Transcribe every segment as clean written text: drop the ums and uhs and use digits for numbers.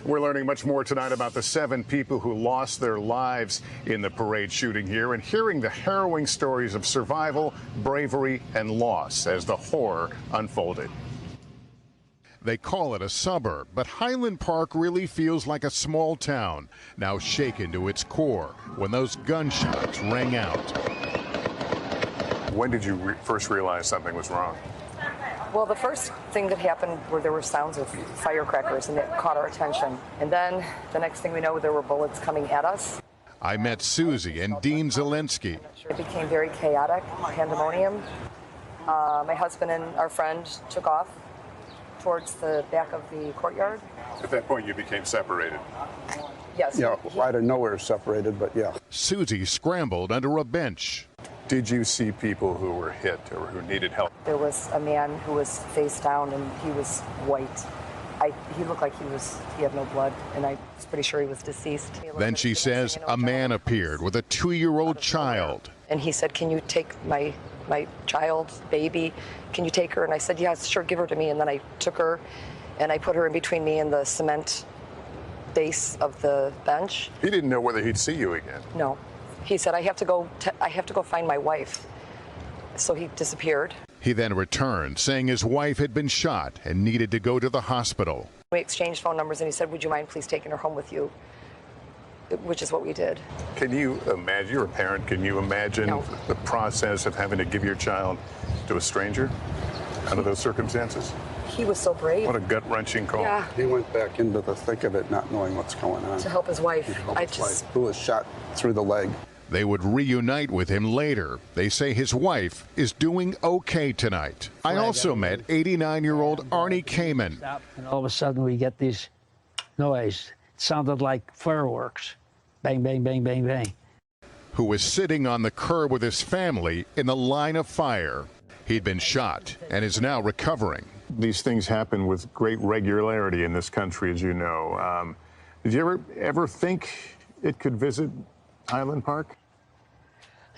We're learning much more tonight about the 7 people who lost their lives in the parade shooting here and hearing the harrowing stories of survival, bravery, and loss as the horror unfolded. They call it a suburb, but Highland Park really feels like a small town, now shaken to its core when those gunshots rang out. When did you first realize something was wrong? Well, the first thing that happened were there were sounds of firecrackers, and it caught our attention. And then the next thing we know, there were bullets coming at us. I met Susie and Dean Zelensky. It became very chaotic, pandemonium. My husband and our friend took off towards the back of the courtyard. At that point, you became separated. Yes. Yeah, I didn't know we were separated, but yeah. Susie scrambled under a bench. Did you see people who were hit or who needed help? There was a man who was face down, and he was white. He looked like he had no blood, and I was pretty sure he was deceased. Then she says a man appeared with a 2-year-old child. And he said, "Can you take my child, baby? Can you take her?" And I said, "Yeah, sure, give her to me." And then I took her, and I put her in between me and the cement base of the bench. He didn't know whether he'd see you again. No. He said, I have to go find my wife. So he disappeared. He then returned, saying his wife had been shot and needed to go to the hospital. We exchanged phone numbers, and he said, "Would you mind please taking her home with you?" Which is what we did. Can you imagine, you're a parent, can you imagine the process of having to give your child to a stranger under those circumstances? He was so brave. What a gut-wrenching call. Yeah. He went back into the thick of it, not knowing what's going on. To help his wife. Who was shot through the leg. They would reunite with him later. They say his wife is doing okay tonight. I also met 89-year-old Arnie Kamen. And all of a sudden we get this noise. It sounded like fireworks. Bang, bang, bang, bang, bang. Who was sitting on the curb with his family in the line of fire. He'd been shot and is now recovering. These things happen with great regularity in this country, as you know. Did you ever think it could visit Highland Park?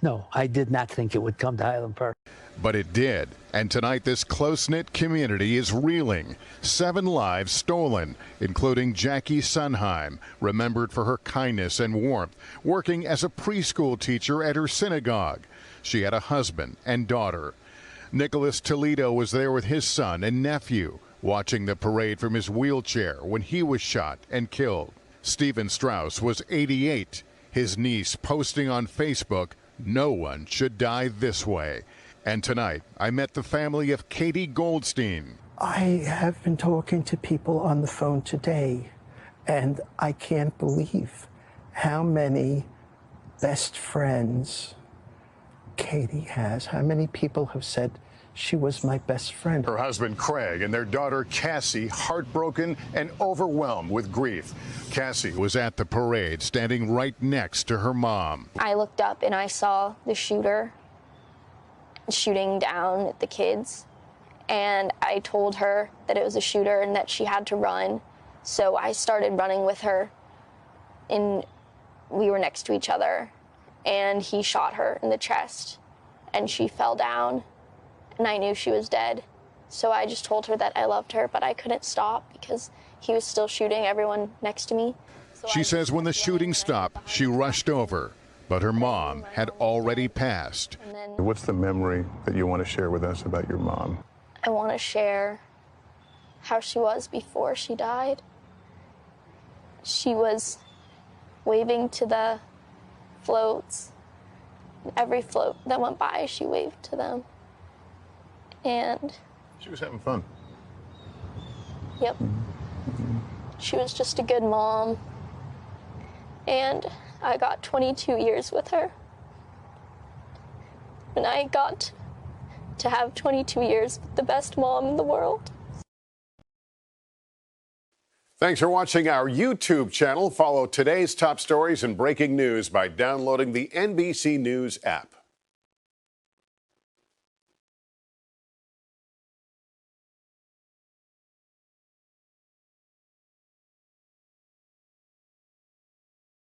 No, I did not think it would come to Highland Park. But it did. And tonight, this close-knit community is reeling. 7 lives stolen, including Jackie Sunheim, remembered for her kindness and warmth, working as a preschool teacher at her synagogue. She had a husband and daughter. Nicholas Toledo was there with his son and nephew, watching the parade from his wheelchair when he was shot and killed. Stephen Strauss was 88. His niece posting on Facebook, "No one should die this way." And tonight, I met the family of Katie Goldstein. I have been talking to people on the phone today, and I can't believe how many best friends Katie has. How many people have said she was my best friend? Her husband, Craig, and their daughter, Cassie, heartbroken and overwhelmed with grief. Cassie was at the parade, standing right next to her mom. I looked up and I saw the shooter shooting down at the kids. And I told her that it was a shooter and that she had to run. So I started running with her, and we were next to each other. And he shot her in the chest, and she fell down, and I knew she was dead. So I just told her that I loved her, but I couldn't stop because he was still shooting everyone next to me. So she says when the shooting stopped, she rushed over, but her mom had already passed. What's the memory that you want to share with us about your mom? I want to share how she was before she died. She was waving to the floats. Every float that went by, she waved to them. And she was having fun. Yep. She was just a good mom. And I got 22 years with her. And I got to have 22 years with the best mom in the world. Thanks for watching our YouTube channel. Follow today's top stories and breaking news by downloading the NBC News app.